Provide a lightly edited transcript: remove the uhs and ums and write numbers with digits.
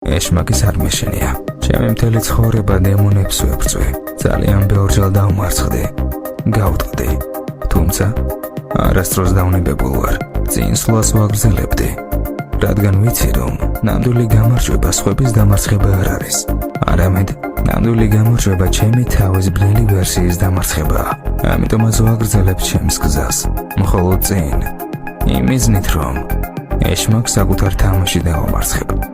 ეშმაკის არ მეშინია. ჩემი მთელი ცხოვრება დემონებს ვებრძვი. ძალიან ბევრჯერ დავმარცხდი. გავუტყდი. თუმცა არასდროს დავნებებულ ვარ. წინსვლას ვაგრძელებდი. რადგან ვიცი, რომ ნამდვილი გამარჯვება სხვების დამარცხება არ არის. არამედ ნამდვილი გამარჯვება ჩემი თავის ბნელი ვერსიის დამარცხებაა. ამიტომაც ვაგრძელებ ჩემს გზას. მხოლოდ წინ. იმ მიზნით, რომ ეშმაკს საკუთარ თამაში დავამარცხებ.